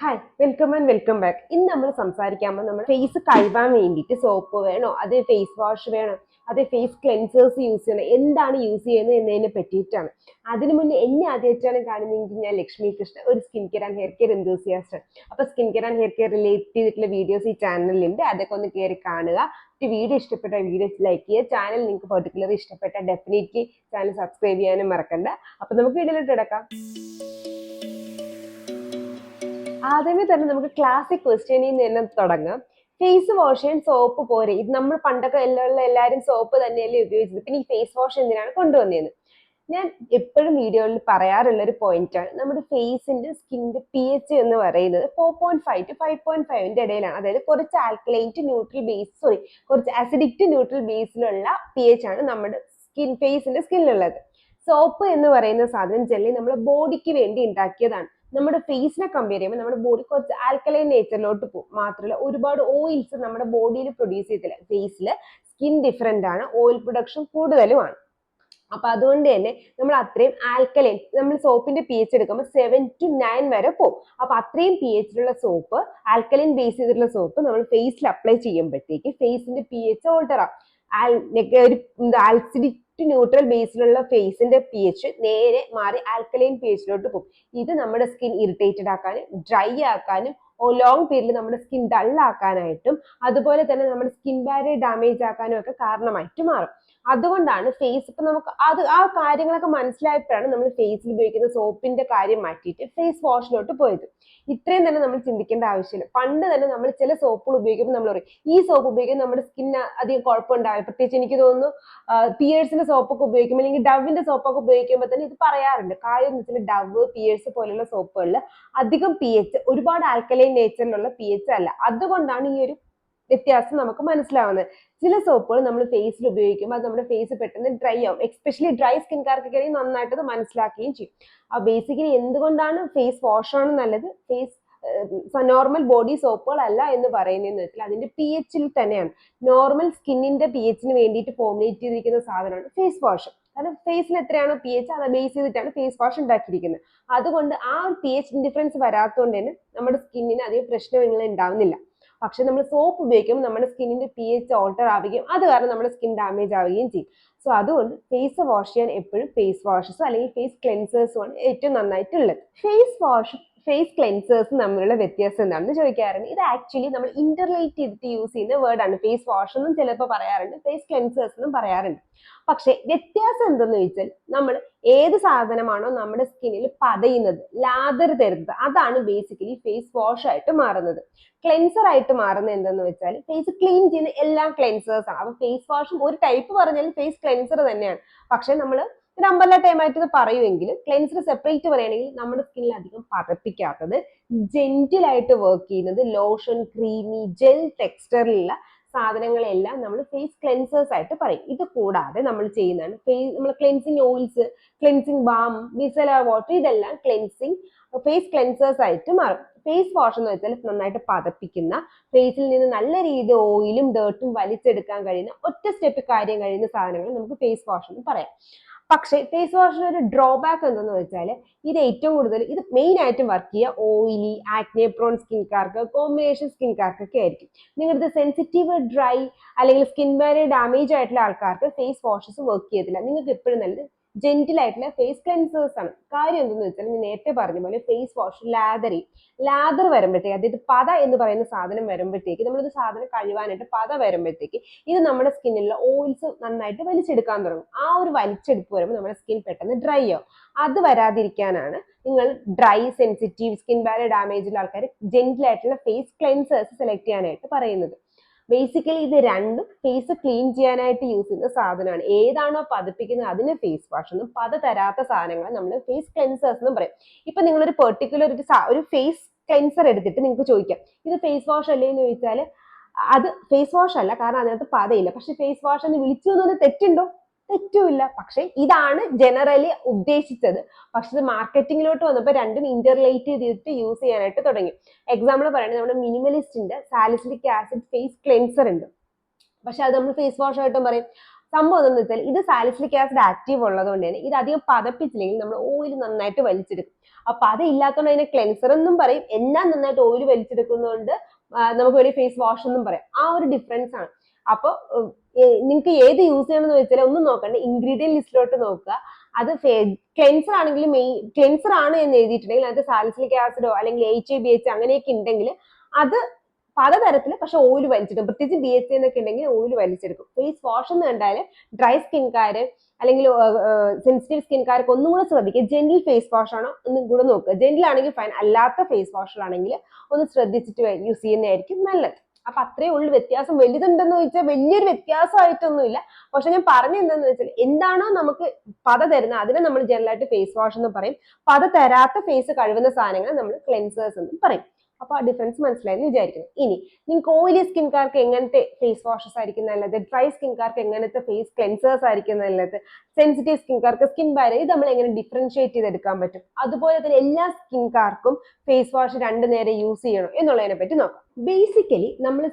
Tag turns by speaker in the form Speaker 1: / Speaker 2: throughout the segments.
Speaker 1: Hi welcome and welcome back. ഇന്ന് നമ്മൾ സംസാരിക്കാമ്പോൾ നമ്മൾ ഫേസ് കഴുകാൻ വേണ്ടിയിട്ട് സോപ്പ് വേണോ, അതേ ഫേസ് വാഷ് വേണോ, അതേ ഫേസ് ക്ലെൻസേഴ്സ് യൂസ് ചെയ്യണം, എന്താണ് യൂസ് ചെയ്യുന്നത് എന്നതിനെ പറ്റിയിട്ടാണ്. അതിനു മുന്നേ എന്നെ ആദ്യമായിട്ടാണ് കാണുന്നതെങ്കിൽ ഞാൻ ലക്ഷ്മി കൃഷ്ണ, ഒരു skin care and hair care enthusiast ആണ്. അപ്പോൾ skin care and hair care relate ചെയ്തിട്ടുള്ള വീഡിയോസ് ഈ ചാനലിലുണ്ട്, അതൊക്കെ ഒന്ന് കയറി കാണുക. വീഡിയോ ഇഷ്ടപ്പെട്ട വീഡിയോ ലൈക്ക് ചെയ്യുക. ചാനൽ നിങ്ങൾക്ക് പെർട്ടിക്കുലർ ഇഷ്ടപ്പെട്ട ഡെഫിനറ്റ്ലി ചാനൽ സബ്സ്ക്രൈബ് ചെയ്യാനും മറക്കണ്ട. അപ്പോൾ നമുക്ക് വീഡിയോയിലോട്ട് കിടക്കാം. ആദ്യമേ തന്നെ നമുക്ക് ക്ലാസിക് ക്വസ്റ്റ്യനിൽ നിന്ന് തുടങ്ങാം. ഫേസ് വാഷ് ചെയ്യാൻ സോപ്പ് പോരെ? ഇത് നമ്മൾ പണ്ടൊക്കെ എല്ലാവരും സോപ്പ് തന്നെയല്ലേ ഉപയോഗിച്ചത്, പിന്നെ ഈ ഫേസ് വാഷ് എന്തിനാണ് കൊണ്ടുവന്നതെന്ന് ഞാൻ എപ്പോഴും വീഡിയോയിൽ പറയാറുള്ള ഒരു പോയിന്റ് ആണ്. നമ്മുടെ ഫേസിന്റെ സ്കിന്നിന്റെ pH എന്ന് പറയുന്നത് 4.5 to 5.5 ഇടയിലാണ്. അതായത് കുറച്ച് ആൽക്കലൈൻ ടു ന്യൂട്രൽ ബേസ് കുറച്ച് അസിഡിക് ടു ന്യൂട്രൽ ബേസിലുള്ള pH ആണ് നമ്മുടെ ഫേസിന്റെ സ്കിന്നിലുള്ളത്. സോപ്പ് എന്ന് പറയുന്ന സാധനം ജെല്ലി നമ്മുടെ ബോഡിക്ക് വേണ്ടി ഉണ്ടാക്കിയതാണ്. നമ്മുടെ ഫേസിനെ കമ്പയർ ചെയ്യുമ്പോൾ നമ്മുടെ ബോഡി കുറച്ച് ആൽക്കലൈൻ നേച്ചറിലോട്ട് പോകും. മാത്രമല്ല ഒരുപാട് ഓയിൽസ് നമ്മുടെ ബോഡിയിൽ പ്രൊഡ്യൂസ് ചെയ്തില്ല. ഫേസിൽ സ്കിൻ ഡിഫറെന്റ് ആണ്, ഓയിൽ പ്രൊഡക്ഷൻ കൂടുതലുമാണ്. അപ്പൊ അതുകൊണ്ട് തന്നെ നമ്മൾ അത്രയും ആൽക്കലൈൻ, നമ്മൾ സോപ്പിന്റെ pH എടുക്കുമ്പോൾ 7 to 9 വരെ പോകും. അപ്പൊ അത്രയും pH ഉള്ള സോപ്പ്, ആൽക്കലൈൻ ബേസ് ചെയ്തിട്ടുള്ള സോപ്പ് നമ്മൾ ഫേസിൽ അപ്ലൈ ചെയ്യുമ്പോഴത്തേക്ക് ഫേസിന്റെ pH ഓൾട്ടർ ആവും. ആൽസിഡിക് ന്യൂട്രൽ ബേസിലുള്ള ഫേസിന്റെ pH നേരെ മാറി ആൽക്കലൈൻ pHലോട്ട് പോകും. ഇത് നമ്മുടെ സ്കിൻ ഇറിറ്റേറ്റഡ് ആക്കാനും ഡ്രൈ ആക്കാനും ലോങ് പീരീഡിൽ നമ്മുടെ സ്കിൻ ഡൾ ആക്കാനായിട്ടും അതുപോലെ തന്നെ നമ്മുടെ സ്കിൻ ബാരിയർ ഡാമേജ് ആക്കാനും ഒക്കെ കാരണമായിട്ട് മാറും. അതുകൊണ്ടാണ് ഫേസ്, ഇപ്പൊ നമുക്ക് ആ കാര്യങ്ങളൊക്കെ മനസ്സിലായപ്പോഴാണ് നമ്മൾ ഫേസിൽ ഉപയോഗിക്കുന്ന സോപ്പിന്റെ കാര്യം മാറ്റിയിട്ട് ഫേസ് വാഷിലോട്ട് പോയത്. ഇത്രയും തന്നെ നമ്മൾ ചിന്തിക്കേണ്ട ആവശ്യമില്ല. പണ്ട് തന്നെ നമ്മൾ ചില സോപ്പുകൾ ഉപയോഗിക്കുമ്പോൾ നമ്മൾ പറയും ഈ സോപ്പ് ഉപയോഗിക്കുമ്പോൾ നമ്മുടെ സ്കിന്നിന് അധികം കുഴപ്പമുണ്ടാവില്ല. പ്രത്യേകിച്ച് എനിക്ക് തോന്നുന്നു പിയേഴ്സിന്റെ സോപ്പൊക്കെ ഉപയോഗിക്കുമ്പോൾ അല്ലെങ്കിൽ ഡവിന്റെ സോപ്പൊക്കെ ഉപയോഗിക്കുമ്പോൾ തന്നെ ഇത് പറയാറുണ്ട്. കാര്യം എന്ന് വെച്ചാൽ ഡവ്, പിയേഴ്സ് പോലുള്ള സോപ്പുകളിൽ അധികം pH, ഒരുപാട് ആൽക്കലൈൻ നേച്ചറിലുള്ള pH അല്ല. അതുകൊണ്ടാണ് ഈ ഒരു വ്യത്യാസം നമുക്ക് മനസ്സിലാവുന്നത്. ചില സോപ്പുകൾ നമ്മൾ ഫേസിൽ ഉപയോഗിക്കുമ്പോൾ അത് നമ്മുടെ ഫേസ് പെട്ടെന്ന് ഡ്രൈ ആവും. എസ്പെഷ്യലി ഡ്രൈ സ്കിൻകാർക്കൊക്കെ നന്നായിട്ട് അത് മനസ്സിലാക്കുകയും ചെയ്യും. ബേസിക്കലി എന്തുകൊണ്ടാണ് ഫേസ് വാഷ് ആണ് നല്ലത്, ഫേസ് നോർമൽ ബോഡി സോപ്പുകൾ അല്ല എന്ന് പറയുന്നതെന്ന് വെച്ചാൽ അതിന്റെ pH തന്നെയാണ്. നോർമൽ സ്കിന്നിന്റെ pHന് വേണ്ടിയിട്ട് ഫോർമുലേറ്റ് ചെയ്തിരിക്കുന്ന സാധനമാണ് ഫേസ് വാഷ്. കാരണം ഫേസിൽ എത്രയാണോ pH അത് ബേസ് ചെയ്തിട്ടാണ് ഫേസ് വാഷ് ഉണ്ടാക്കിയിരിക്കുന്നത്. അതുകൊണ്ട് ആ ഒരു pH ഡിഫറൻസ് വരാത്തതുകൊണ്ട് തന്നെ നമ്മുടെ സ്കിന്നിന് അധികം പ്രശ്നങ്ങൾ ഉണ്ടാവുന്നില്ല. പക്ഷെ നമ്മൾ സോപ്പ് ഉപയോഗിക്കുമ്പോൾ നമ്മുടെ സ്കിന്നിന്റെ pH ഓൾട്ടർ ആവുകയും അത് കാരണം നമ്മുടെ സ്കിൻ ഡാമേജ് ആവുകയും ചെയ്യും. സോ അതുകൊണ്ട് ഫേസ് വാഷ് ചെയ്യാൻ എപ്പോഴും ഫേസ് വാഷസ് അല്ലെങ്കിൽ ഫേസ് ക്ലെൻസേഴ്സും ആണ് ഏറ്റവും നന്നായിട്ടുള്ളത്. ഫേസ് വാഷും ഫേസ് ക്ലെൻസേഴ്സും തമ്മിലുള്ള വ്യത്യാസം എന്താണെന്ന് ചോദിക്കാറുണ്ട്. ഇത് ആക്ച്വലി നമ്മൾ ഇന്റർലേറ്റ് ചെയ്തിട്ട് യൂസ് ചെയ്യുന്ന വേർഡാണ്. ഫേസ് വാഷ് എന്നും ചിലപ്പോൾ പറയാറുണ്ട്, ഫേസ് ക്ലെൻസേഴ്സ് എന്നും പറയാറുണ്ട്. പക്ഷെ വ്യത്യാസം എന്തെന്ന് ചോദിച്ചാൽ നമ്മൾ ഏത് സാധനമാണോ നമ്മുടെ സ്കിന്നിൽ പതയുന്നത്, ലാതർ തരുന്നത്, അതാണ് ബേസിക്കലി ഫേസ് വാഷ് ആയിട്ട് മാറുന്നത്. ക്ലെൻസർ ആയിട്ട് മാറുന്നത് എന്തെന്ന് വെച്ചാൽ ഫേസ് ക്ലീൻ ചെയ്യുന്ന എല്ലാം ക്ലെൻസേഴ്സ് ആണ്. അപ്പൊ ഫേസ് വാഷും ഒരു ടൈപ്പ് പറഞ്ഞാൽ ഫേസ് ക്ലെൻസർ തന്നെയാണ്. പക്ഷെ നമ്മൾ ഒരു അമ്പല ടൈമായിട്ട് ഇത് പറയുമെങ്കിൽ ക്ലെൻസർ സെപ്പറേറ്റ് പറയുകയാണെങ്കിൽ നമ്മുടെ സ്കിന്നിൽ അധികം പതപ്പിക്കാത്തത്, ജെന്റിലായിട്ട് വർക്ക് ചെയ്യുന്നത്, ലോഷൻ, ക്രീമി, ജെൽ ടെക്സ്ചറിലുള്ള സാധനങ്ങളെല്ലാം നമ്മൾ ഫേസ് ക്ലെൻസേഴ്സ് ആയിട്ട് പറയും. ഇത് കൂടാതെ നമ്മൾ ചെയ്യുന്നതാണ് നമ്മൾ cleansing oils, cleansing balm, micellar water, ഇതെല്ലാം ഫേസ് ക്ലെൻസേഴ്സ് ആയിട്ട് മാറും. ഫേസ് വാഷ് എന്ന് വെച്ചാൽ നന്നായിട്ട് പതപ്പിക്കുന്ന, ഫേസിൽ നിന്ന് നല്ല രീതിയിൽ ഓയിലും ഡേർട്ടും വലിച്ചെടുക്കാൻ കഴിയുന്ന, ഒറ്റ സ്റ്റെപ്പ് കാര്യം കഴിയുന്ന സാധനങ്ങൾ നമുക്ക് ഫേസ് വാഷ് എന്ന് പറയാം. പക്ഷേ ഫേസ് വാഷിന് ഒരു ഡ്രോബാക്ക് എന്തെന്ന് വെച്ചാൽ ഇത് ഏറ്റവും കൂടുതൽ ഇത് മെയിൻ ആയിട്ട് വർക്ക് ചെയ്യുക ഓയിലി, ആക്നെ പ്രോൺ സ്കിൻകാർക്ക്, കോമ്പിനേഷൻ സ്കിൻകാർക്കൊക്കെ ആയിരിക്കും. നിങ്ങളുടെ സെൻസിറ്റീവ്, ഡ്രൈ അല്ലെങ്കിൽ സ്കിൻ ബാരിയർ ഡാമേജ് ആയിട്ടുള്ള ആൾക്കാർക്ക് ഫേസ് വാഷസ് വർക്ക് ചെയ്യത്തില്ല. നിങ്ങൾക്ക് എപ്പോഴും നല്ലത് ജെന്റിൽ ആയിട്ടുള്ള ഫേസ് ക്ലെൻസേഴ്സ് ആണ്. കാര്യം എന്തെന്ന് വെച്ചാൽ ഞാൻ നേരത്തെ പറഞ്ഞ പോലെ ഫേസ് വാഷ് ലാദർ വരുമ്പോഴത്തേക്ക്, അതായത് പത എന്ന് പറയുന്ന സാധനം വരുമ്പോഴത്തേക്ക്, നമ്മളൊരു സാധനം കഴുകാനായിട്ട് പത വരുമ്പോഴത്തേക്ക് ഇത് നമ്മുടെ സ്കിന്നിലുള്ള ഓയിൽസ് നന്നായിട്ട് വലിച്ചെടുക്കാൻ തുടങ്ങും. ആ ഒരു വലിച്ചെടുപ്പ് വരുമ്പോൾ നമ്മുടെ സ്കിൻ പെട്ടെന്ന് ഡ്രൈ ആവും. അത് വരാതിരിക്കാനാണ് നിങ്ങൾ ഡ്രൈ, സെൻസിറ്റീവ്, സ്കിൻ ബാരിയർ ഡാമേജുള്ള ആൾക്കാർ ജെന്റിൽ ആയിട്ടുള്ള ഫേസ് ക്ലെൻസേഴ്സ് സെലക്ട് ചെയ്യാനായിട്ട് പറയുന്നത്. ബേസിക്കലി ഇത് രണ്ടും ഫേസ് ക്ലീൻ ചെയ്യാനായിട്ട് യൂസ് ചെയ്യുന്ന സാധനമാണ്. ഏതാണോ പതപ്പിക്കുന്നത് അതിന് ഫേസ് വാഷ് എന്നും, പത തരാത്ത സാധനങ്ങൾ നമ്മൾ ഫേസ് ക്ലെൻസേഴ്സ് എന്നും പറയും. ഇപ്പൊ നിങ്ങളൊരു പെർട്ടിക്കുലർ ഒരു ഫേസ് ക്ലെൻസർ എടുത്തിട്ട് നിങ്ങൾക്ക് ചോദിക്കാം ഇത് ഫേസ് വാഷ് അല്ലേ എന്ന് ചോദിച്ചാൽ അത് ഫേസ് വാഷ് അല്ല, കാരണം അതിനകത്ത് പതയില്ല. പക്ഷെ ഫേസ് വാഷ് എന്ന് വിളിച്ചു എന്നൊന്നും തെറ്റുണ്ടോ? തെറ്റുമില്ല. പക്ഷെ ഇതാണ് ജനറലി ഉദ്ദേശിച്ചത്. പക്ഷെ ഇത് മാർക്കറ്റിങ്ങിലോട്ട് വന്നപ്പോൾ രണ്ടും ഇന്റർലേറ്റ് ചെയ്തിട്ട് യൂസ് ചെയ്യാനായിട്ട് തുടങ്ങി. എക്സാമ്പിൾ പറയുന്നത് നമ്മുടെ മിനിമലിസ്റ്റിന്റെ സാലിസിലിക് ആസിഡ് ഫേസ് ക്ലെൻസർ ഉണ്ട്. പക്ഷെ അത് നമ്മൾ ഫേസ് വാഷ് ആയിട്ടും പറയും. സംഭവം എന്താണെന്ന് വെച്ചാൽ ഇത് സാലിസിലിക് ആസിഡ് ആക്റ്റീവ് ഉള്ളതുകൊണ്ട് തന്നെ ഇത് അധികം പതപ്പിച്ചില്ലെങ്കിൽ നമ്മൾ ഓയിൽ നന്നായിട്ട് വലിച്ചെടുക്കും. അപ്പൊ അത് ഇല്ലാത്തതുകൊണ്ട് അതിനെ ക്ലെൻസർ എന്നും പറയും, എന്നാൽ നന്നായിട്ട് ഓയിൽ വലിച്ചെടുക്കുന്നതുകൊണ്ട് നമുക്ക് ഒരു ഫേസ് വാഷ് എന്നും പറയാം. ആ ഒരു ഡിഫറൻസ് ആണ്. അപ്പൊ നിങ്ങൾക്ക് ഏത് യൂസ് ചെയ്യണമെന്ന് വെച്ചാൽ ഒന്നും നോക്കണ്ട, ഇൻഗ്രീഡിയന്റ് ലിസ്റ്റിലോട്ട് നോക്കുക. അത് ക്ലെൻസർ ആണെങ്കിൽ ക്ലെൻസർ ആണ് എന്ന് എഴുതിയിട്ടുണ്ടെങ്കിൽ അത് സാലിസിലിക് ആസിഡോ അല്ലെങ്കിൽ HABH അങ്ങനെയൊക്കെ ഉണ്ടെങ്കിൽ അത് പലതരത്തിൽ പക്ഷെ ഓയിൽ വലിച്ചെടുക്കും. പ്രത്യേകിച്ച് BHA എന്നൊക്കെ ഉണ്ടെങ്കിൽ ഓയിൽ വലിച്ചെടുക്കും. ഫേസ് വാഷ് എന്ന് കണ്ടാൽ ഡ്രൈ സ്കിൻകാര് അല്ലെങ്കിൽ സെൻസിറ്റീവ് സ്കിൻകാർക്ക് ഒന്നും കൂടെ ശ്രദ്ധിക്കുക, ജെന്റിൽ ഫേസ് വാഷ് ആണോ ഒന്നും കൂടെ നോക്കുക. ജെന്റിൽ ആണെങ്കിൽ ഫൈൻ, അല്ലാത്ത ഫേസ് വാഷുകളാണെങ്കിൽ ഒന്ന് ശ്രദ്ധിച്ചിട്ട് യൂസ് ചെയ്യുന്നതായിരിക്കും നല്ലത്. അപ്പൊ അത്രേ ഉള്ളു വ്യത്യാസം. വലുതുണ്ടെന്ന് ചോദിച്ചാൽ വലിയൊരു വ്യത്യാസമായിട്ടൊന്നുമില്ല. പക്ഷെ ഞാൻ പറഞ്ഞു എന്താന്ന് വെച്ചാൽ എന്താണോ നമുക്ക് പത തരുന്നത് അതിനെ നമ്മൾ ജനറൽ ആയിട്ട് ഫേസ് വാഷ് എന്ന് പറയും. പത തരാത്ത ഫേസ് കഴുകുന്ന സാധനങ്ങൾ നമ്മൾ ക്ലെൻസേഴ്സ് എന്ന് പറയും. അപ്പൊ ആ ഡിഫറൻസ് മനസ്സിലായെന്ന് വിചാരിക്കുന്നു. ഇനി നിങ്ങൾക്ക് ഓയിലി സ്കിൻകാർക്ക് എങ്ങനത്തെ ഫേസ് വാഷസ് ആയിരിക്കും നല്ലത്, ഡ്രൈ സ്കിൻകാർക്ക് എങ്ങനത്തെ ഫേസ് ക്ലെൻസേഴ്സ് ആയിരിക്കും നല്ലത്, സെൻസിറ്റീവ് സ്കിൻകാർക്ക് സ്കിൻ ബാരിയർ, ഇത് നമ്മൾ എങ്ങനെ ഡിഫറൻഷിയേറ്റ് ചെയ്തെടുക്കാൻ പറ്റും, അതുപോലെ തന്നെ എല്ലാ സ്കിൻകാർക്കും ഫേസ് വാഷ് രണ്ടു നേരം യൂസ് ചെയ്യണം എന്നുള്ളതിനെ പറ്റി നോക്കാം. ബേസിക്കലി നമ്മൾ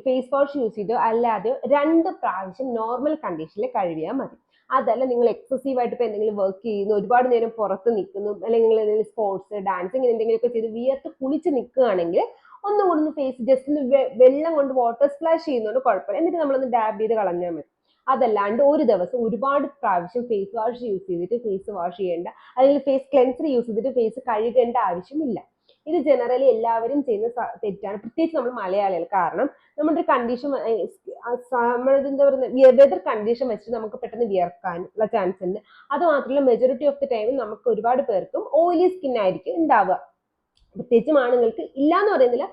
Speaker 1: ഫേസ് വാഷ് യൂസ് ചെയ്തോ അല്ലാതെ 2 പ്രാവശ്യം നോർമൽ കണ്ടീഷനിൽ കഴുകിയാൽ മതി. അതല്ല നിങ്ങൾ എക്സസീവ് ആയിട്ട് ഇപ്പൊ എന്തെങ്കിലും വർക്ക് ചെയ്യുന്നു, ഒരുപാട് നേരം പുറത്ത് നിൽക്കുന്നു, അല്ലെങ്കിൽ നിങ്ങൾ എന്തെങ്കിലും സ്പോർട്സ് ഡാൻസിങ് എന്തെങ്കിലുമൊക്കെ ചെയ്ത് വിയർത്ത് കുളിച്ച് നിൽക്കുകയാണെങ്കിൽ ഒന്നും കൂടി ഒന്ന് ഫേസ് ജസ്റ്റ് ഒന്ന് വെള്ളം കൊണ്ട് വാട്ടർ സ്പ്ലാഷ് ചെയ്യുന്നതുകൊണ്ട് കുഴപ്പമില്ല, എന്നിട്ട് നമ്മളൊന്ന് ഡാബ് ചെയ്ത് കളഞ്ഞാൽ മതി. അതല്ലാണ്ട് ഒരു ദിവസം ഒരുപാട് പ്രാവശ്യം ഫേസ് വാഷ് യൂസ് ചെയ്തിട്ട് ഫേസ് വാഷ് ചെയ്യേണ്ട, അല്ലെങ്കിൽ ഫേസ് ക്ലെൻസർ യൂസ് ചെയ്തിട്ട് ഫേസ് കഴുകേണ്ട ആവശ്യമില്ല. ഇത് ജനറലി എല്ലാവരും ചെയ്യുന്ന തെറ്റാണ്, പ്രത്യേകിച്ച് നമ്മൾ മലയാളികൾ. കാരണം നമ്മുടെ ഒരു കണ്ടീഷൻ, നമ്മളെന്താ പറയുക, വെതർ കണ്ടീഷൻ വെച്ചിട്ട് നമുക്ക് പെട്ടെന്ന് വിയർക്കാനുള്ള ചാൻസ് ഉണ്ട്. അത് മാത്രമല്ല മെജോറിറ്റി ഓഫ് ദി ടൈമിൽ നമുക്ക് ഒരുപാട് പേർക്കും ഓയിലി സ്കിൻ ആയിരിക്കും ഉണ്ടാവുക. പ്രത്യേകിച്ചും ആണുങ്ങൾക്ക് ഇല്ലാന്ന് പറയുന്നില്ല,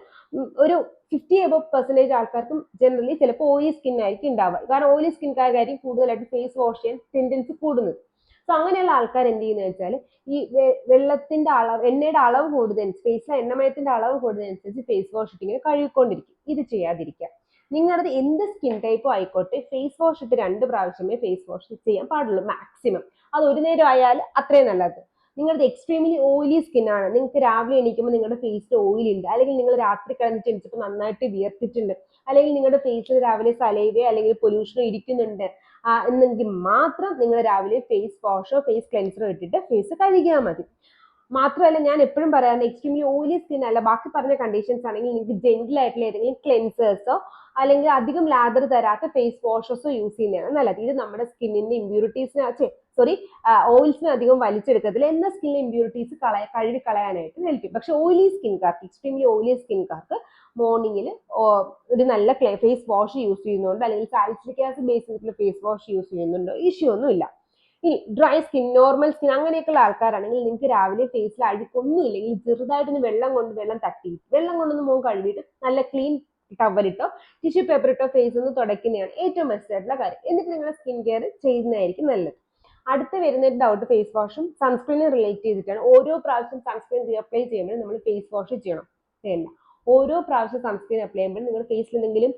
Speaker 1: ഒരു 50% ആൾക്കാർക്കും ജനറലി ചിലപ്പോൾ ഓയിലി സ്കിൻ ആയിരിക്കും ഉണ്ടാവുക. കാരണം ഓയിലി സ്കിൻകാർക്കായിരിക്കും കൂടുതലായിട്ട് ഫേസ് വാഷ് ചെയ്യാൻ ടെൻഡൻസി കൂടുന്നത്. സോ അങ്ങനെയുള്ള ആൾക്കാർ എന്ത് ചെയ്യുന്നത് വെച്ചാൽ ഈ വെള്ളത്തിന്റെ അളവ്, എണ്ണയുടെ അളവ് കൂടുതലനുസരിച്ച്, ഫേസിലെ എണ്ണമയത്തിന്റെ അളവ് കൂടുതലനുസരിച്ച് ഫേസ് വാഷ് ഇട്ട് ഇങ്ങനെ കഴുകിക്കൊണ്ടിരിക്കും. ഇത് ചെയ്യാതിരിക്കുക. നിങ്ങളുടെ എന്ത് സ്കിൻ ടൈപ്പും ആയിക്കോട്ടെ, ഫേസ് വാഷ് ഇട്ട് 2 പ്രാവശ്യമേ ഫേസ് വാഷ് ചെയ്യാൻ പാടുള്ളൂ മാക്സിമം. അത് ഒരു നേരം ആയാൽ അത്രയും നല്ലത്. നിങ്ങളുടെ എക്സ്ട്രീംലി ഓയിലി സ്കിൻ ആണ്, നിങ്ങൾക്ക് രാവിലെ എണീക്കുമ്പോൾ നിങ്ങളുടെ ഫേസിൽ ഓയിൽ ഉണ്ട്, അല്ലെങ്കിൽ നിങ്ങൾ രാത്രി കിടന്നിട്ട് എണീച്ചപ്പോൾ നന്നായിട്ട് വിയർത്തിട്ടുണ്ട്, അല്ലെങ്കിൽ നിങ്ങളുടെ ഫേസിൽ രാവിലെ സലൈവയോ അല്ലെങ്കിൽ പൊല്യൂഷനോ ഇരിക്കുന്നുണ്ട് എന്നെങ്കിൽ മാത്രം നിങ്ങൾ രാവിലെ ഫേസ് വാഷോ ഫേസ് ക്ലെൻസറോ ഇട്ടിട്ട് ഫേസ് കഴുകിയാൽ മതി. മാത്രമല്ല ഞാൻ എപ്പോഴും പറയാറുണ്ട്, എക്സ്ട്രീംലി ഓയിലി സ്കിൻ അല്ല, ബാക്കി പറഞ്ഞ കണ്ടീഷൻസ് ആണെങ്കിൽ നിങ്ങൾക്ക് ജെന്റിൽ ആയിട്ടുള്ള ഏതെങ്കിലും ക്ലെൻസേഴ്സോ അല്ലെങ്കിൽ അധികം ലാദർ തരാത്ത ഫേസ് വാഷസോ യൂസ് ചെയ്യുന്നതാണ് നല്ലത്. ഇത് നമ്മുടെ സ്കിന്നിന്റെ ഇമ്പ്യൂരിറ്റീസിനെ ഓയിൽസിനെ അധികം വലിച്ചെടുക്കത്തില്ല, എന്നാൽ സ്കിന്നിലെ ഇമ്പ്യൂരിറ്റീസ് കഴുകി കളയാനായിട്ട് ഹെൽപ്പ് ചെയ്യും. പക്ഷെ ഓയിലി സ്കിൻകാർക്ക്, എക്സ്ട്രീംലി ഓയിലി സ്കിൻകാർക്ക് മോർണിംഗിൽ ഒരു നല്ല ഫേസ് വാഷ് യൂസ് ചെയ്യുന്നുണ്ട്, അല്ലെങ്കിൽ സാലിസിലിക് ആസിഡ് ബേസ് ചെയ്തിട്ടുള്ള ഫേസ് വാഷ് യൂസ് ചെയ്യുന്നുണ്ടോ, ഇഷ്യൂ ഒന്നും ഇല്ല. ഇനി ഡ്രൈ സ്കിൻ, നോർമൽ സ്കിൻ അങ്ങനെയൊക്കെയുള്ള ആൾക്കാരാണെങ്കിൽ നിങ്ങൾക്ക് രാവിലെ ഫേസിൽ അഴുക്കൊന്നും ഇല്ലെങ്കിൽ ചെറുതായിട്ടൊന്ന് വെള്ളം കൊണ്ടൊന്ന് മുഖം കഴുകിയിട്ട് നല്ല ക്ലീൻ ടവലിട്ടോ ടിഷ്യൂ പേപ്പർ ഇട്ടോ ഫേസ് ഒന്ന് തുടയ്ക്കുന്നതാണ് ഏറ്റവും ബെസ്റ്റ് ആയിട്ടുള്ള കാര്യം. എന്നിട്ട് നിങ്ങളുടെ സ്കിൻ കെയർ ചെയ്യുന്നതായിരിക്കും നല്ലത്. അടുത്ത് വരുന്ന ഒരു ഡൗട്ട് ഫേസ് വാഷും സൺസ്ക്രീനും റിലേറ്റ് ചെയ്തിട്ടാണ്. ഓരോ പ്രാവശ്യം സൺസ്ക്രീൻ റീഅപ്ലൈ ചെയ്യുമ്പോൾ നമ്മൾ ഫേസ് വാഷ് ചെയ്യണം വേണ്ട. ഓരോ പ്രാവശ്യം സൺസ്ക്രീൻ അപ്ലൈ ചെയ്യുമ്പോൾ നിങ്ങളുടെ ഫേസിൽ എന്തെങ്കിലും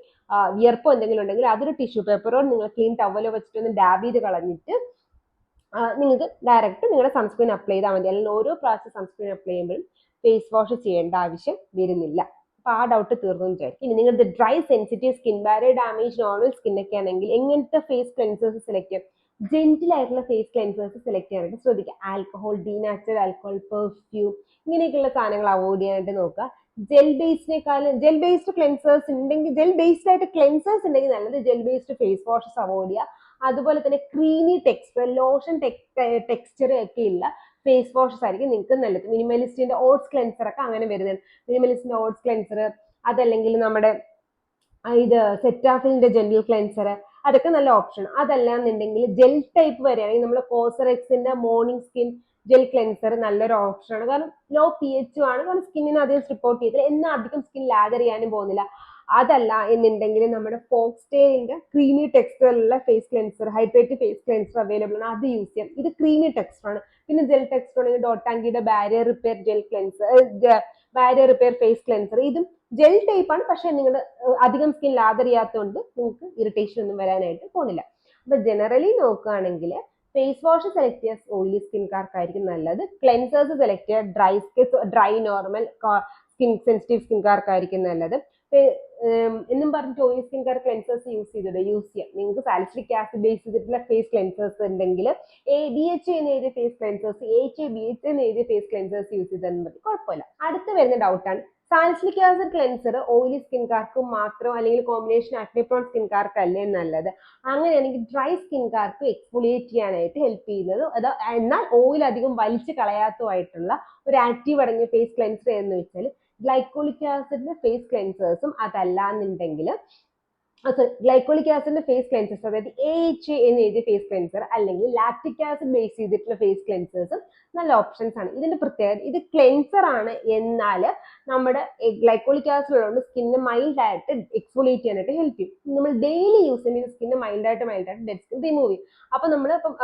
Speaker 1: വിയർപ്പോ എന്തെങ്കിലും ഉണ്ടെങ്കിൽ അതൊരു ടിഷ്യൂ പേപ്പറോ നിങ്ങൾ ക്ലീൻ ടവലോ വെച്ചിട്ട് ഒന്ന് ഡാബ് ചെയ്ത് കളഞ്ഞിട്ട് നിങ്ങൾക്ക് ഡയറക്റ്റ് നിങ്ങളുടെ സൺസ്ക്രീൻ അപ്ലൈ ചെയ്താൽ മതി. അല്ലെങ്കിൽ ഓരോ പ്രാവശ്യം സൺസ്ക്രീൻ അപ്ലൈ ചെയ്യുമ്പോഴും ഫേസ് വാഷ് ചെയ്യേണ്ട ആവശ്യം വരുന്നില്ല. അപ്പൊ ആ ഡൗട്ട് തീർന്നു വിചാരിക്കും. ഇനി നിങ്ങളുടെ dry sensitive skin, barrier damage, normal skin ഒക്കെ ആണെങ്കിൽ എങ്ങനത്തെ ഫേസ് ക്ലെൻസേഴ്സ് സെലക്ട് ചെയ്യാം? ജെന്റിൽ ആയിട്ടുള്ള ഫേസ് ക്ലെൻസേഴ്സ് സെലക്ട് ചെയ്യാനായിട്ട് ശ്രദ്ധിക്കുക. ആൽക്കഹോൾ, ഡീനാച്ചുറൽ ആൽക്കഹോൾ, പെർഫ്യൂം ഇങ്ങനെയൊക്കെയുള്ള സാധനങ്ങൾ അവോയ്ഡ് ചെയ്യാനായിട്ട് നോക്കുക. ജെൽ ബേസ്ഡ് ക്ലെൻസേഴ്സ് ഉണ്ടെങ്കിൽ, ജെൽ ബേസ്ഡ് ആയിട്ട് ക്ലെൻസേഴ്സ് ഉണ്ടെങ്കിൽ നല്ലത്. Gel based face washes avoid ചെയ്യുക. അതുപോലെ തന്നെ ക്രീമി ടെക്സ്ചർ, ലോഷൻ ടെക്സ്ചർ ഒക്കെ ഉള്ള ഫേസ് വാഷസ് ആയിരിക്കും നിങ്ങൾക്ക് നല്ലത്. മിനിമലിസ്റ്റിന്റെ ഓട്സ് ക്ലെൻസർ ഒക്കെ അങ്ങനെ വരുന്നത്. മിനിമലിസ്റ്റിന്റെ ഓട്സ് ക്ലെൻസർ, അതല്ലെങ്കിൽ നമ്മുടെ ഇത് സെറ്റാഫിലിന്റെ ജെന്റിൽ ക്ലെൻസർ, അതൊക്കെ നല്ല ഓപ്ഷൻ. അതല്ലാന്നുണ്ടെങ്കിൽ ജെൽ ടൈപ്പ് വരികയാണെങ്കിൽ നമ്മൾ കോസറെക്സിന്റെ മോർണിംഗ് സ്കിൻ ജെൽ ക്ലെൻസർ നല്ലൊരു ഓപ്ഷനാണ്. കാരണം ലോ pH ആണ്, കാരണം സ്കിന്നിന് അധികം റിപ്പോർട്ട് ചെയ്തില്ല, എന്നാൽ അധികം സ്കിൻ ലാദർ ചെയ്യാനും പോകുന്നില്ല. അതല്ല എന്നുണ്ടെങ്കിൽ നമ്മുടെ ഫോക്സ്റ്റേലിന്റെ ക്രീമി ടെക്സ്ചറിലുള്ള face cleanser, hydrated face cleanser available ആണ്, അത് യൂസ് ചെയ്യാം. ഇത് ക്രീമി ടെക്സ്ചർ ആണ്. പിന്നെ ജെൽ ടെക്സ്ചർ ആണെങ്കിൽ ഡോട്ടാങ്കിയുടെ barrier repair gel cleanser, barrier repair face cleanser, ഇതും ജെൽ ടൈപ്പ് ആണ്. പക്ഷെ നിങ്ങളുടെ അധികം സ്കിൻ ലാദർ ചെയ്യാത്തതുകൊണ്ട് നിങ്ങൾക്ക് ഇറിറ്റേഷൻ ഒന്നും വരാനായിട്ട് പോകുന്നില്ല. അപ്പൊ ജനറലി നോക്കുകയാണെങ്കിൽ ഫേസ് വാഷ് സെലക്ട് ചെയ്യാൻ ഓയിലി സ്കിൻകാർക്കായിരിക്കും നല്ലത്. ക്ലെൻസേഴ്സ് സെലക്ട് ചെയ്യുക ഡ്രൈ നോർമൽ സ്കിൻ സെൻസിറ്റീവ് സ്കിൻകാർക്കായിരിക്കും നല്ലത്. എന്നും പറഞ്ഞിട്ട് oily skin care cleansers use ചെയ്യാം. നിങ്ങൾക്ക് സാലിസിലിക് ആസിഡ് ബേസ് ചെയ്തിട്ടുള്ള ഫേസ് ക്ലെൻസേഴ്സ് ഉണ്ടെങ്കിൽ ADHA എന്ന് എഴുതിയ ഫേസ് ക്ലെൻസേഴ്സ്, AHA BHA എന്ന് എഴുതിയ ഫേസ് ക്ലെൻസേഴ്സ് യൂസ് ചെയ്താൽ മതി, കുഴപ്പമില്ല. അടുത്ത് വരുന്ന ഡൗട്ടാണ്, സാലിസിലിക് ആസിഡ് ക്ലെൻസർ ഓയിലി സ്കിൻകാർക്ക് മാത്രം അല്ലെങ്കിൽ കോമ്പിനേഷൻ ആക്നെ പ്രോൺ സ്കിൻകാർക്കല്ലേ നല്ലത്? അങ്ങനെയാണെങ്കിൽ ഡ്രൈ സ്കിൻകാർക്ക് എക്സ്ഫോളിയേറ്റ് ചെയ്യാനായിട്ട് ഹെൽപ്പ് ചെയ്യുന്നത് എന്നാൽ ഓയിൽ അധികം വലിച്ചു കളയാത്തതായിട്ടുള്ള ഒരു ആക്റ്റീവ് അടങ്ങിയ ഫേസ് ക്ലെൻസർ എന്ന് വെച്ചാൽ ഗ്ലൈക്കോളിക് ആസിഡിന്റെ ഫേസ് ക്ലെൻസേഴ്സും, അതല്ലാന്നുണ്ടെങ്കിൽ ഗ്ലൈക്കോളിക് ആസിഡിന്റെ ഫേസ് ക്ലെൻസേഴ്സ്, അതായത് AHA എന്ന് എഴുതിയ ഫേസ് ക്ലെൻസർ അല്ലെങ്കിൽ ലാക്റ്റിക് ആസിഡ് ബേസ് ചെയ്തിട്ടുള്ള ഫേസ് ക്ലെൻസേഴ്സും നല്ല ഓപ്ഷൻസ് ആണ്. ഇതിന്റെ പ്രത്യേകത ഇത് ക്ലെൻസർ ആണ്, എന്നാൽ നമ്മുടെ ഗ്ലൈക്കോളിക് ആസിഡ് ഉള്ളതുകൊണ്ട് സ്കിന്നിന് മൈൽഡ് ആയിട്ട് എക്സ്ഫോളിയേറ്റ് ചെയ്യാനായിട്ട് ഹെൽപ്പ് ചെയ്യും. നമ്മൾ ഡെയിലി യൂസ് ചെയ്യുന്ന സ്കിന്ന് മൈൽഡ് ആയിട്ട് ഡെഡ് സ്കിൻ റിമൂവ് ചെയ്യും. അപ്പൊ നമ്മൾ ഇപ്പം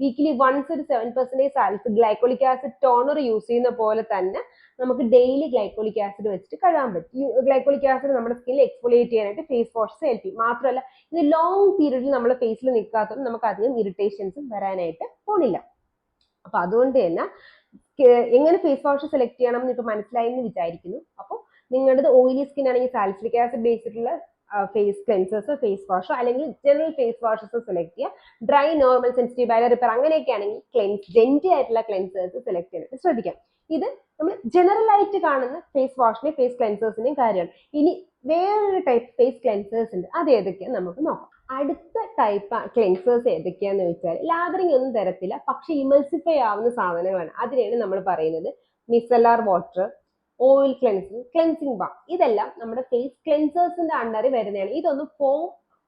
Speaker 1: വീക്കിലി വൺസ് ഒരു 7% ഗ്ലൈക്കോളിക് ആസിഡ് ടോണർ യൂസ് ചെയ്യുന്ന പോലെ തന്നെ നമുക്ക് ഡെയിലി ഗ്ലൈക്കോളിക് ആസിഡ് വെച്ചിട്ട് കഴുകാൻ പറ്റും. ഗ്ലൈക്കോളിക് ആസിഡ് നമ്മുടെ സ്കിന്നിൽ എക്സ്ഫോളിയേറ്റ് ചെയ്യാനായിട്ട് ഫേസ് വാഷസ് ഹെൽപ്പ് ചെയ്യും. മാത്രമല്ല ഇത് ലോങ് പീരീഡിൽ നമ്മുടെ ഫേസിൽ നിൽക്കാത്തതുകൊണ്ട് നമുക്ക് അധികം ഇറിറ്റേഷൻസും വരാനായിട്ട് പോണില്ല. അപ്പൊ അതുകൊണ്ട് തന്നെ എങ്ങനെ ഫേസ് വാഷ് സെലക്ട് ചെയ്യണം എന്ന് ഇപ്പൊ മനസ്സിലായി എന്ന് വിചാരിക്കുന്നു. അപ്പോൾ നിങ്ങളുടേത് ഓയിലി സ്കിൻ ആണെങ്കിൽ സാലിസിലിക് ആസിഡ് ബേസിലുള്ള ഫേസ് ക്ലെൻസേഴ്സോ ഫേസ് വാഷോ അല്ലെങ്കിൽ ജനറൽ ഫേസ് വാഷസ് സെലക്ട് ചെയ്യുക. ഡ്രൈ, നോർമൽ, സെൻസിറ്റീവ്, ബൈലർ റിപ്പയർ അങ്ങനെയൊക്കെ ആണെങ്കിൽ ജെന്റി ആയിട്ടുള്ള ക്ലെൻസേഴ്സ് സെലക്ട് ചെയ്യാനായിട്ട് ശ്രദ്ധിക്കാം. ഇത് നമ്മൾ ജനറൽ ആയിട്ട് കാണുന്ന ഫേസ് വാഷിനെയും ഫേസ് ക്ലെൻസേഴ്സിനെയും കാര്യമാണ്. ഇനി വേറൊരു ടൈപ്പ് ഫേസ് ക്ലെൻസേഴ്സ് ഉണ്ട്, അത് ഏതൊക്കെയാന്ന് നമുക്ക് നോക്കാം. അടുത്ത ടൈപ്പ് ക്ലെൻസേഴ്സ് ഏതൊക്കെയാന്ന് വെച്ചാൽ ലാദറിങ് ഒന്നും തരത്തില്ല, പക്ഷെ ഇമൾസിഫൈ ആവുന്ന സാധനങ്ങളാണ്. അതിനെയാണ് നമ്മൾ പറയുന്നത് മിസലാർ വാട്ടർ, ഓയിൽ ക്ലെൻസിങ് ബാം. ഇതെല്ലാം നമ്മുടെ ഫേസ് ക്ലെൻസേഴ്സിന്റെ അണ്ടറിൽ വരുന്നതാണ്. ഇതൊന്നും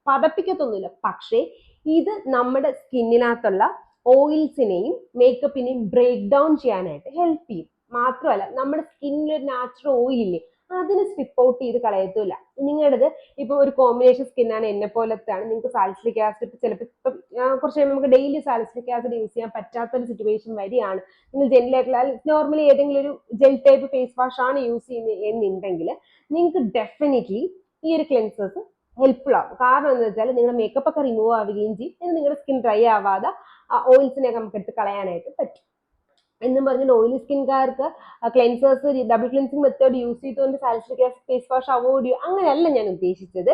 Speaker 1: പതപ്പിക്കത്തൊന്നുമില്ല, പക്ഷേ ഇത് നമ്മുടെ സ്കിന്നിനകത്തുള്ള ഓയിൽസിനെയും മേക്കപ്പിനെയും ബ്രേക്ക് ഡൗൺ ചെയ്യാനായിട്ട് ഹെൽപ്പ് ചെയ്യും. മാത്രമല്ല നമ്മുടെ സ്കിന്നിൽ ഒരു നാച്ചുറൽ ഓയിൽ ഇല്ലേ, അതിന് സ്ട്രിപ്പ് ഔട്ട് ചെയ്ത് കളയത്തില്ല. നിങ്ങളുടേത് ഇപ്പൊ ഒരു കോമ്പിനേഷൻ സ്കിന്നാണ്, എന്നെ പോലത്തെയാണ്, നിങ്ങൾക്ക് സാലിസിലിക് ആസിഡ് ചിലപ്പോൾ ഇപ്പം കുറച്ച് കഴിയുമ്പോൾ നമുക്ക് ഡെയിലി സാലിസിലിക് ആസിഡ് യൂസ് ചെയ്യാൻ പറ്റാത്തൊരു സിറ്റുവേഷൻ വരികയാണ്. നിങ്ങൾ ജെല്ലായിട്ടുള്ള നോർമലി ഏതെങ്കിലും ഒരു ജെൽ ടൈപ്പ് ഫേസ് വാഷ് ആണ് യൂസ് ചെയ്യുന്നത് എന്നുണ്ടെങ്കിൽ നിങ്ങൾക്ക് ഡെഫിനറ്റ്ലി ഈ ഒരു ക്ലെൻസേഴ്സ് ഹെൽപ്ഫുൾ ആവും. കാരണം എന്ന് വെച്ചാൽ നിങ്ങളുടെ മേക്കപ്പ് ഒക്കെ റിമൂവ് ആവുകയും ചെയ്യും, നിങ്ങളുടെ സ്കിൻ ഡ്രൈ ആവാതെ ഓയിൽസിനെയൊക്കെ നമുക്ക് എടുത്ത് കളയാനായിട്ട് പറ്റും. എന്നും പറഞ്ഞിട്ട് ഓയിലി സ്കിൻകാർക്ക് cleansers double cleansing method use ചെയ്തുകൊണ്ട് salicylic acid face wash avoid ചെയ്യും, അങ്ങനെയല്ല ഞാൻ ഉദ്ദേശിച്ചത്.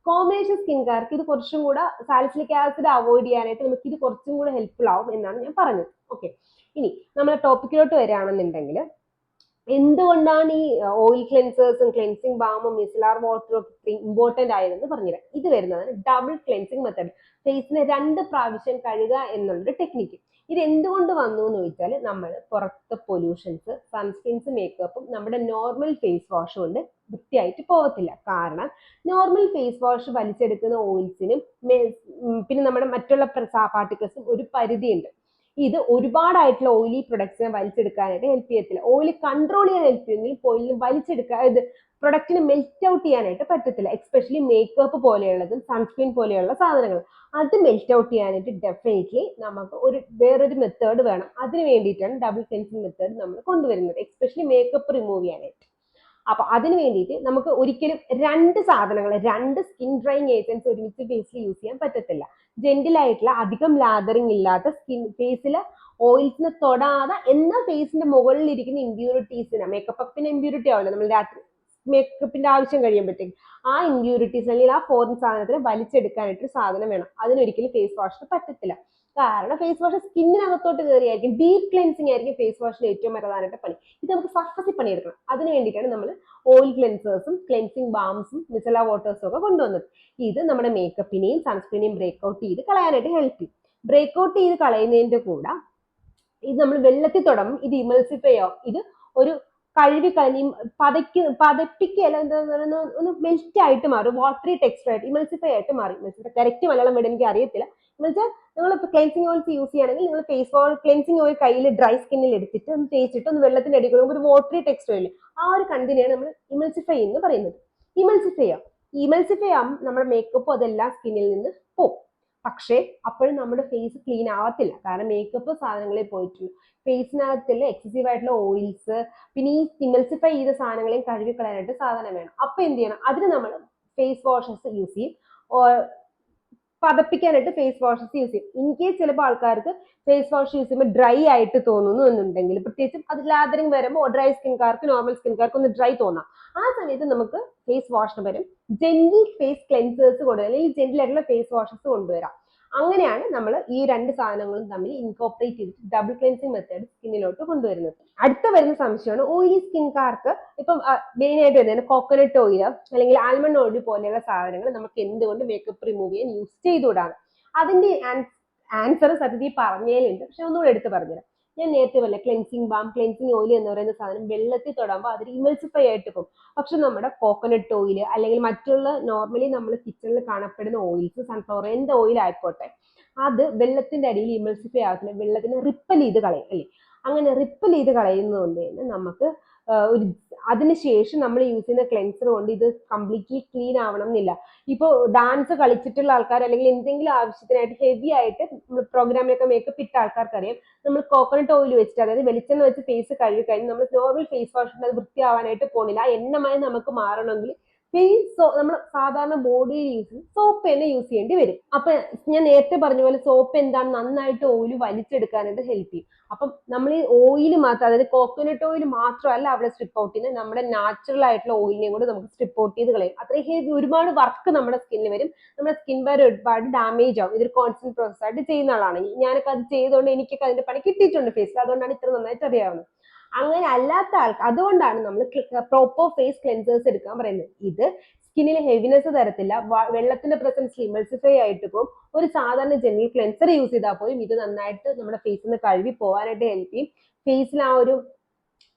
Speaker 1: കോമ്പിനേഷൻ സ്കിൻകാർക്ക് ഇത് കുറച്ചും കൂടെ സാലിസിലിക് ആസിഡ് അവോയ്ഡ് ചെയ്യാനായിട്ട് നമുക്ക് ഇത് കുറച്ചും കൂടെ ഹെൽപ്ഫുൾ ആവും എന്നാണ് ഞാൻ പറഞ്ഞത്. ഓക്കെ, ഇനി നമ്മൾ ടോപ്പിക്കിലോട്ട് വരികയാണെന്നുണ്ടെങ്കിൽ എന്തുകൊണ്ടാണ് ഈ ഓയിൽ ക്ലെൻസേഴ്സും ക്ലെൻസിങ് ബാമും മിസലാർ വാട്ടറും ഒക്കെ ഇമ്പോർട്ടന്റ് ആയതെന്ന് പറഞ്ഞുതരാം. ഇത് വരുന്നതാണ് ഡബിൾ ക്ലെൻസിങ് മെത്തേഡ്, ഫേസിനെ 2 പ്രാവശ്യം കഴുകുക എന്നുള്ളൊരു ടെക്നിക്ക്. ഇത് എന്തുകൊണ്ട് വന്നു എന്ന് ചോദിച്ചാൽ നമ്മൾ പുറത്തെ പൊല്യൂഷൻസ്, സൺസ്ക്രീൻസ്, മേക്കപ്പും നമ്മുടെ നോർമൽ ഫേസ് വാഷ് കൊണ്ട് വൃത്തിയായിട്ട് പോകത്തില്ല. കാരണം നോർമൽ ഫേസ് വാഷ് വലിച്ചെടുക്കുന്ന ഓയിൽസിനും പിന്നെ നമ്മുടെ മറ്റുള്ള പാർട്ടിക്കിൾസും ഒരു പരിധിയുണ്ട്. ഇത് ഒരുപാടായിട്ടുള്ള ഓയിലി പ്രൊഡക്ട്സിനെ വലിച്ചെടുക്കാനായിട്ട് ഹെൽപ്പ് ചെയ്യത്തില്ല. ഓയിൽ കൺട്രോൾ ചെയ്യാൻ ഹെൽപ്പ് ചെയ്യുമെങ്കിൽ ഓയിലിന് വലിച്ചെടുക്കാൻ ഇത് പ്രൊഡക്റ്റിന് മെൽറ്റ് ഔട്ട് ചെയ്യാനായിട്ട് പറ്റത്തില്ല. എക്സ്പെഷ്യലി മേക്കപ്പ് പോലെയുള്ളതും സൺസ്ക്രീൻ പോലെയുള്ള സാധനങ്ങൾ അത് മെൽറ്റ് ഔട്ട് ചെയ്യാനായിട്ട് ഡെഫിനറ്റ്ലി നമുക്ക് വേറൊരു മെത്തേഡ് വേണം. അതിന് വേണ്ടിയിട്ടാണ് ഡബിൾ ക്ലെൻസിങ് മെത്തേഡ് നമ്മൾ കൊണ്ടുവരുന്നത്, എക്സ്പെഷ്യലി മേക്കപ്പ് റിമൂവ് ചെയ്യാനായിട്ട്. അപ്പൊ അതിന് വേണ്ടിയിട്ട് നമുക്ക് ഒരിക്കലും 2 സാധനങ്ങൾ, 2 സ്കിൻ ഡ്രൈയിങ് ഏജൻസ് ഒരുമിച്ച് ഫേസിൽ യൂസ് ചെയ്യാൻ പറ്റത്തില്ല. ജെന്റിൽ ആയിട്ടുള്ള അധികം ലാദറിങ് ഇല്ലാത്ത ഫേസിൽ ഓയിൽസിനെ തൊടാതെ എന്നാൽ ഫേസിന്റെ മുകളിൽ ഇരിക്കുന്ന ഇമ്പ്യൂരിറ്റീസിനെ, മേക്കപ്പിന് ഇമ്പ്യൂരിറ്റി ആവില്ല, നമ്മൾ രാത്രി മേക്കപ്പിന്റെ ആവശ്യം കഴിയുമ്പോഴത്തേക്ക് ആ ഇമ്പ്യൂരിറ്റീസ് അല്ലെങ്കിൽ ആ ഫോറിൻ സാധനത്തിന് വലിച്ചെടുക്കാനായിട്ട് സാധനം വേണം. അതിനൊരിക്കലും ഫേസ് വാഷിന് പറ്റത്തില്ല. കാരണം ഫേസ് വാഷ് സ്കിന്നിനകത്തോട്ട് കയറിയായിരിക്കും. ഡീപ് ക്ലെൻസിങ് ആയിരിക്കും ഫേസ് വാഷിന് ഏറ്റവും പ്രധാനപ്പെട്ട പണി. ഇത് നമുക്ക് സർഫസിൽ പണിയെടുക്കണം. അതിന് വേണ്ടിയിട്ടാണ് നമ്മൾ ഓയിൽ ക്ലെൻസേഴ്സും ക്ലെൻസിങ് ബാംസും മിസലാർ വാട്ടേഴ്സും ഒക്കെ കൊണ്ടുവന്നത്. ഇത് നമ്മുടെ മേക്കപ്പിനെയും സൺസ്ക്രീനെയും ബ്രേക്ക് ഔട്ട് ചെയ്ത് കളയാനായിട്ട് ഹെൽപ്പ് ചെയ്യും. ബ്രേക്ക് ഔട്ട് ചെയ്ത് കളയുന്നതിന്റെ കൂടെ ഇത് നമ്മൾ വെള്ളത്തിൽ തൊടുമ്പോൾ ഇത് ഇമൾസിഫൈ ആവും. ഇത് ഒരു കഴുകി കളഞ്ഞ് പതപ്പിക്കല്ല, എന്താ പറയുക, ഒന്ന് മെൽറ്റ് ആയിട്ട് മാറും, വാട്ടറി ടെക്സ്ചർ ആയിട്ട് ഇമൾസിഫൈ ആയിട്ട് മാറി. കറക്റ്റ് മലയാളം വേണം, എനിക്ക് അറിയത്തില്ല. എന്നുവെച്ചാൽ നിങ്ങൾ ക്ലെൻസിങ് ഓയിൽസ് യൂസ് ചെയ്യുകയാണെങ്കിൽ നിങ്ങൾ ഫേസ് ക്ലെൻസിങ് ഓയിൽ കയ്യിൽ ഡ്രൈ സ്കിന്നിൽ എടുത്തിട്ട് ഒന്ന് തേച്ചിട്ട് ഒന്ന് വെള്ളത്തിന്റെ അടിയിൽ ഒരു വാട്ടറി ടെക്സ്ചർ ഇല്ലേ, ആ ഒരു കണ്ടിനെയാണ് നമ്മൾ ഇമൾസിഫൈ എന്ന് പറയുന്നത്. ഇമൾസിഫൈ ആകും നമ്മുടെ മേക്കപ്പും അതെല്ലാം സ്കിന്നിൽ നിന്ന് പോകും. പക്ഷേ അപ്പോഴും നമ്മുടെ ഫേസ് ക്ലീൻ ആവത്തില്ല. കാരണം മേക്കപ്പ് സാധനങ്ങളിൽ പോയിട്ടുള്ളൂ. ഫേസിനകത്തുള്ള എക്സസീവ് ആയിട്ടുള്ള ഓയിൽസ് പിന്നെ ഈ ഇമൾസിഫൈ ചെയ്ത സാധനങ്ങളെയും കഴുകി കളയാനായിട്ട് സാധനം വേണം. അപ്പൊ എന്ത് ചെയ്യണം, അതിന് നമ്മൾ ഫേസ് വാഷസ് യൂസ് ചെയ്യും. പതപ്പിക്കാനായിട്ട് ഫേസ് വാഷസ് യൂസ് ചെയ്യും. ഇൻ കേസ് ചിലപ്പോൾ ആൾക്കാർക്ക് ഫേസ് വാഷ് യൂസ് ചെയ്യുമ്പോൾ ഡ്രൈ ആയിട്ട് തോന്നുന്നു എന്നുണ്ടെങ്കിൽ, പ്രത്യേകിച്ചും അത് ലാദറിങ് വരുമ്പോൾ ഡ്രൈ സ്കിൻകാർക്ക് നോർമൽ സ്കിൻകാർക്ക് ഒന്ന് ഡ്രൈ തോന്നാം. ആ സമയത്ത് നമുക്ക് ഫേസ് വാഷിന് പകരം ജെന്റിൽ ഫേസ് ക്ലെൻസേഴ്സ് കൊണ്ടുവരാം, അല്ലെങ്കിൽ ജെന്റിൽ ആയിട്ടുള്ള ഫേസ് വാഷസ് കൊണ്ടുവരാം. അങ്ങനെയാണ് നമ്മൾ ഈ രണ്ട് സാധനങ്ങളും തമ്മിൽ ഇൻകോപ്പറേറ്റ് ചെയ്തിട്ട് ഡബിൾ ക്ലെൻസിങ് മെത്തേഡ് സ്കിന്നിലോട്ട് കൊണ്ടുവരുന്നത്. അടുത്ത വരുന്ന സംശയമാണ് ഓയിലി സ്കിൻകാർക്ക് ഇപ്പം മെയിൻ ആയിട്ട് വരുന്നത് കോക്കനട്ട് ഓയിൽ അല്ലെങ്കിൽ ആൽമണ്ട് ഓയിൽ പോലെയുള്ള സാധനങ്ങൾ നമുക്ക് എന്തുകൊണ്ട് മേക്കപ്പ് റിമൂവ് ചെയ്യാൻ യൂസ് ചെയ്തുകൂടാണ്. അതിന്റെ ആൻസർ സത്യത്തിൽ പറഞ്ഞേലുണ്ട്, പക്ഷെ ഒന്നുകൂടെ എടുത്ത് പറഞ്ഞുതരാം. ഞാൻ നേരത്തെ പറഞ്ഞ ക്ലെൻസിങ് ബാം, ക്ലെൻസിങ് ഓയിൽ എന്ന് പറയുന്ന സാധനം വെള്ളത്തിൽ തൊടുമ്പോൾ അതിൽ ഇമൽസിഫൈ ആയിട്ട് പോകും. പക്ഷെ നമ്മുടെ കോക്കനട്ട് ഓയിൽ അല്ലെങ്കിൽ മറ്റുള്ള നോർമലി നമ്മൾ കിച്ചണിൽ കാണപ്പെടുന്ന ഓയിൽസ്, സൺഫ്ലവർ എന്ത് ഓയിൽ ആയിക്കോട്ടെ, അത് വെള്ളത്തിന്റെ അടിയിൽ ഇമൽസിഫൈ ആകത്തില്ല, വെള്ളത്തിനെ റിപ്പൽ ചെയ്ത് കളയും അല്ലേ. അങ്ങനെ റിപ്പൽ ചെയ്ത് കളയുന്നതുകൊണ്ട് തന്നെ നമുക്ക് ഒരു അതിനുശേഷം നമ്മൾ യൂസ് ചെയ്യുന്ന ക്ലെൻസർ കൊണ്ട് ഇത് കംപ്ലീറ്റ്ലി ക്ലീൻ ആവണം എന്നില്ല. ഇപ്പോൾ ഡാൻസ് കളിച്ചിട്ടുള്ള ആൾക്കാർ അല്ലെങ്കിൽ എന്തെങ്കിലും ആവശ്യത്തിനായിട്ട് ഹെവി ആയിട്ട് പ്രോഗ്രാമിലൊക്കെ മേക്കപ്പ് ഇട്ട ആൾക്കാർക്കറിയാം, നമ്മൾ കോക്കനട്ട് ഓയിൽ വെച്ചിട്ട്, അതായത് വെളിച്ചെണ്ണ വെച്ച് ഫേസ് കഴുകി കഴിഞ്ഞ് നമ്മൾ നോർമൽ ഫേസ് വാഷ് അത് വൃത്തിയാവാനായിട്ട് പോണില്ല. ആ എണ്ണമായി നമുക്ക് മാറണമെങ്കിൽ ഫേസ് നമ്മൾ സാധാരണ ബോഡിയിൽ യൂസ് ചെയ്യും സോപ്പ് തന്നെ യൂസ് ചെയ്യേണ്ടി വരും. അപ്പൊ ഞാൻ നേരത്തെ പറഞ്ഞ പോലെ സോപ്പ് എന്താണ് നന്നായിട്ട് ഓയിൽ വലിച്ചെടുക്കാനായിട്ട് ഹെൽപ്പ് ചെയ്യും. അപ്പം നമ്മൾ ഈ ഓയിൽ മാത്രം, അതായത് കോക്കനട്ട് ഓയിൽ മാത്രമല്ല അവിടെ സ്ട്രിപ്പ് ഔട്ട് ചെയ്യുന്നത്, നമ്മുടെ നാച്ചുറൽ ആയിട്ടുള്ള ഓയിലിനെയും കൂടെ നമുക്ക് സ്ട്രിപ്പ് ഔട്ട് ചെയ്ത് കളയും. അത്രയും ഹെവി ഒരുപാട് വർക്ക് നമ്മുടെ സ്കിന്നിൽ വരും, നമ്മുടെ സ്കിൻ ബാരിയർ ഒരുപാട് ഡാമേജ് ആവും ഇതൊരു കോൺസ്റ്റന്റ് പ്രോസസ് ആയിട്ട് ചെയ്യുന്ന ആളാണെങ്കിൽ. ഞാനൊക്കെ അത് ചെയ്തുകൊണ്ട് എനിക്കൊക്കെ അതിന്റെ പണി കിട്ടിയിട്ടുണ്ട് ഫേസിൽ, അതുകൊണ്ടാണ് ഇത്ര നന്നായിട്ട് അറിയാവുന്നത്. അങ്ങനെ അല്ലാത്ത ആൾക്ക് അതുകൊണ്ടാണ് നമ്മൾ പ്രോപ്പർ ഫേസ് ക്ലെൻസേഴ്സ് എടുക്കാൻ പറയുന്നത്. ഇത് സ്കിന്നിന് ഹെവിനെസ് തരത്തില്ല, വെള്ളത്തിന്റെ പ്രസൻസിൽ ഇമൾസിഫൈ ആയിട്ട് പോകും. ഒരു സാധാരണ ജെന്റിൽ ക്ലെൻസർ യൂസ് ചെയ്താൽ പോലും ഇത് നന്നായിട്ട് നമ്മുടെ ഫേസിൽ നിന്ന് കഴുകി പോകാനായിട്ട് ഹെൽപ്പ് ചെയ്യും. ഫേസിൽ ആ ഒരു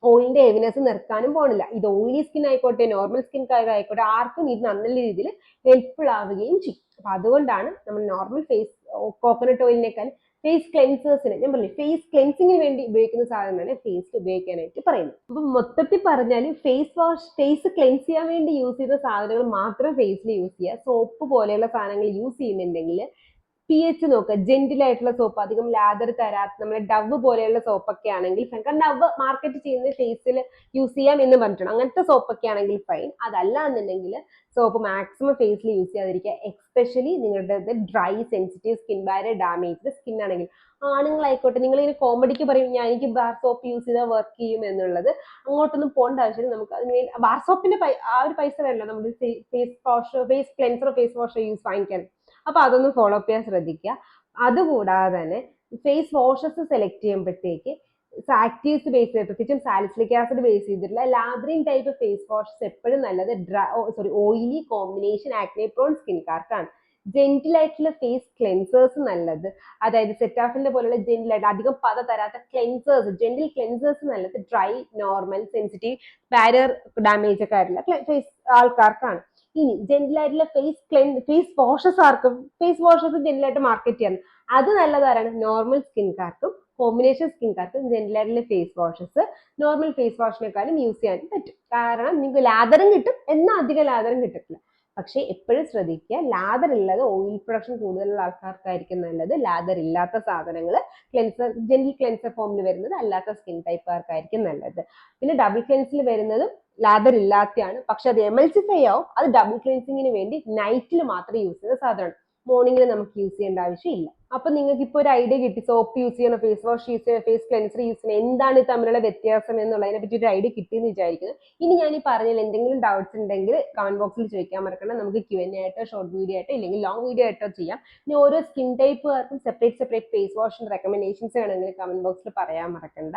Speaker 1: ഓയിലിന്റെ ഹെവിനെസ് നിർത്താനും പോണില്ല. ഇത് ഓയിലി സ്കിൻ ആയിക്കോട്ടെ നോർമൽ സ്കിൻ ആയിക്കോട്ടെ ആർക്കും ഇത് നല്ല രീതിയിൽ ഹെൽപ്ഫുൾ ആവുകയും ചെയ്യും. അപ്പൊ അതുകൊണ്ടാണ് നമ്മൾ നോർമൽ ഫേസ് കോക്കനട്ട് ഓയിലിനേക്കാൾ ഫേസ് ക്ലെൻസേഴ്സിന്, ഞാൻ പറഞ്ഞു ഫേസ് ക്ലെൻസിങ്ങിന് വേണ്ടി ഉപയോഗിക്കുന്ന സാധനമാണ് ഫേസിൽ ഉപയോഗിക്കാനായിട്ട് പറയുന്നത്. അപ്പൊ മൊത്തത്തിൽ പറഞ്ഞാൽ ഫേസ് വാഷ് ഫേസ് ക്ലെൻസ് ചെയ്യാൻ വേണ്ടി യൂസ് ചെയ്യുന്ന സാധനങ്ങൾ മാത്രം ഫേസിൽ യൂസ് ചെയ്യുക. സോപ്പ് പോലെയുള്ള സാധനങ്ങൾ യൂസ് ചെയ്യുന്നുണ്ടെങ്കിൽ pH നോക്കുക, ജെന്റിൽ ആയിട്ടുള്ള സോപ്പ്, അധികം ലാദർ തരാത്ത നമ്മുടെ ഡവ് പോലെയുള്ള സോപ്പൊക്കെ ആണെങ്കിൽ ഫൈൻ. കാരണം ഡവ് മാർക്കറ്റ് ചെയ്യുന്നത് ഫേസിൽ യൂസ് ചെയ്യാം എന്ന് പറഞ്ഞിട്ടുണ്ട്, അങ്ങനത്തെ സോപ്പൊക്കെ ആണെങ്കിൽ ഫൈൻ. അതല്ല എന്നുണ്ടെങ്കിൽ സോപ്പ് മാക്സിമം ഫേസിൽ യൂസ് ചെയ്യാതിരിക്കുക. എക്സ്പെഷ്യലി നിങ്ങളുടെ dry sensitive skin barrier damaged skin ആണെങ്കിൽ. ആണുങ്ങളായിക്കോട്ടെ, നിങ്ങൾ ഇങ്ങനെ കോമഡിക്ക് പറയും ഞാൻ എനിക്ക് ബാർ സോപ്പ് യൂസ് ചെയ്താൽ വർക്ക് ചെയ്യും എന്നുള്ളത്, അങ്ങോട്ടൊന്നും പോകേണ്ട ആവശ്യമില്ല. നമുക്ക് അതിന് ബാർ സോപ്പിന്റെ ആ ഒരു പൈസ വരില്ല നമ്മൾ ഫേസ് വാഷ്, ഫേസ് ക്ലെൻസറോ ഫേസ് വാഷോ വാങ്ങിക്കാൻ. അപ്പൊ അതൊന്ന് ഫോളോ അപ്പ് ചെയ്യാൻ ശ്രദ്ധിക്കുക. അതുകൂടാതെ തന്നെ ഫേസ് വാഷസ് സെലക്ട് ചെയ്യുമ്പോഴത്തേക്ക് ആക്റ്റീവ്സ് ബേസ് ചെയ്ത്, പ്രത്യേകിച്ചും സാലിസിലിക് ആസിഡ് ബേസ് ചെയ്തിട്ടുള്ള ലാദ്രിൻ ടൈപ്പ് ഫേസ് വാഷസ് എപ്പോഴും നല്ലത് ഓയിലി കോമ്പിനേഷൻ ആക്നെ പ്രോൺ സ്കിൻകാർക്കാണ്. ജെന്റിൽ ആയിട്ടുള്ള ഫേസ് ക്ലെൻസേഴ്സ് നല്ലത്, അതായത് സെറ്റാഫിലിന്റെ പോലുള്ള ജെന്റിൽ ആയിട്ട് അധികം പത തരാത്ത ക്ലെൻസേഴ്സ്, ജെന്റിൽ ക്ലെൻസേഴ്സ് നല്ലത് dry normal sensitive barrier damage ഒക്കെ ആയിട്ടുള്ള ഫേസ് ആൾക്കാർക്കാണ്. ഇനി ജെന്റിലായിട്ടുള്ള ഫേസ് വാഷസ് ആർക്കും ഫേസ് വാഷസ് ജെന്റിലായിട്ട് മാർക്കറ്റ് ചെയ്യാൻ അത് നല്ലതാരാണ് നോർമൽ സ്കിൻകാർക്കും കോമ്പിനേഷൻ സ്കിൻകാർക്കും ജെന്റിലായിട്ടുള്ള ഫേസ് വാഷസ് നോർമൽ ഫേസ് വാഷിനേക്കാളും യൂസ് ചെയ്യാൻ പറ്റും. കാരണം നിങ്ങൾക്ക് ലാദറും കിട്ടും, എന്നാൽ അധികം ലാദറും കിട്ടത്തില്ല. പക്ഷെ എപ്പോഴും ശ്രദ്ധിക്കുക, ലാദർ ഉള്ളത് ഓയിൽ പ്രൊഡക്ഷൻ കൂടുതലുള്ള ആൾക്കാർക്കായിരിക്കും നല്ലത്. ലാദർ ഇല്ലാത്ത സാധനങ്ങൾ ക്ലെൻസർ ജെന്റിൽ ക്ലെൻസർ ഫോമിൽ വരുന്നത് അല്ലാത്ത സ്കിൻ ടൈപ്പുകാർക്കായിരിക്കും നല്ലത്. പിന്നെ ഡബിൾ ക്ലെൻസിൽ വരുന്നത് ലാദർ ഇല്ലാത്തതാണ്, പക്ഷെ അത് എമൽസിഫൈ ആവും. അത് ഡബിൾ ക്ലെൻസിങ്ങിന് വേണ്ടി നൈറ്റിൽ മാത്രം യൂസ് ചെയ്യുന്ന സാധനമാണ്, മോർണിംഗിൽ നമുക്ക് യൂസ് ചെയ്യേണ്ട ആവശ്യമില്ല. അപ്പൊ നിങ്ങൾക്ക് ഇപ്പോൾ ഒരു ഐഡിയ കിട്ടി, സോപ്പ് യൂസ് ചെയ്യണം, ഫേസ് വാഷ് യൂസ് ചെയ്യണം, ഫേസ് ക്ലെൻസർ യൂസ് ചെയ്യണം, എന്താണ് തമ്മിലുള്ള വ്യത്യാസം എന്നുള്ളതിനെ പറ്റി ഒരു ഐഡിയ കിട്ടിയെന്ന് വിചാരിക്കുന്നു. ഇനി ഞാൻ ഈ പറഞ്ഞതിൽ എന്തെങ്കിലും ഡൗട്ട്സ് ഉണ്ടെങ്കിൽ കമന്റ് ബോക്സിൽ ചോദിക്കാൻ മറക്കണം. നമുക്ക് Q&A ആയിട്ടോ ഷോർട്ട് വീഡിയോ ആയിട്ടോ ഇല്ലെങ്കിൽ ലോങ് വീഡിയോ ആയിട്ടോ ചെയ്യാം. ഇനി ഓരോ സ്കിൻ ടൈപ്പുകാർക്കും സെപ്പറേറ്റ് ഫേസ് വാഷിന്റെ റെക്കമെൻഡേഷൻസ് വേണമെങ്കിൽ കമന്റ് ബോക്സിൽ പറയാൻ മറക്കണ്ട.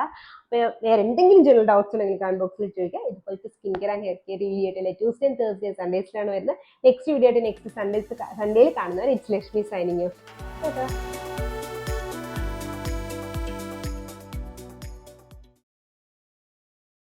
Speaker 1: വേറെ എന്തെങ്കിലും ജനറൽ ഡൗട്ട്സ് ഉണ്ടെങ്കിൽ കമന്റ് ബോക്സിൽ ചോദിക്കാം. ഇതുപോലത്തെ skin care and hair care video ആയിട്ട് ട്യൂസ്ഡേ ആൻഡ് തേഴ്സ്ഡേ സൺഡേസിലാണ് വരുന്നത്. നെക്സ്റ്റ് വീഡിയോ ആയിട്ട് നെക്സ്റ്റ് സൺഡേയിൽ കാണുന്നവർ ഇറ്റ്സ് ലക്ഷ്മി സൈനിങ് ഓഫ്.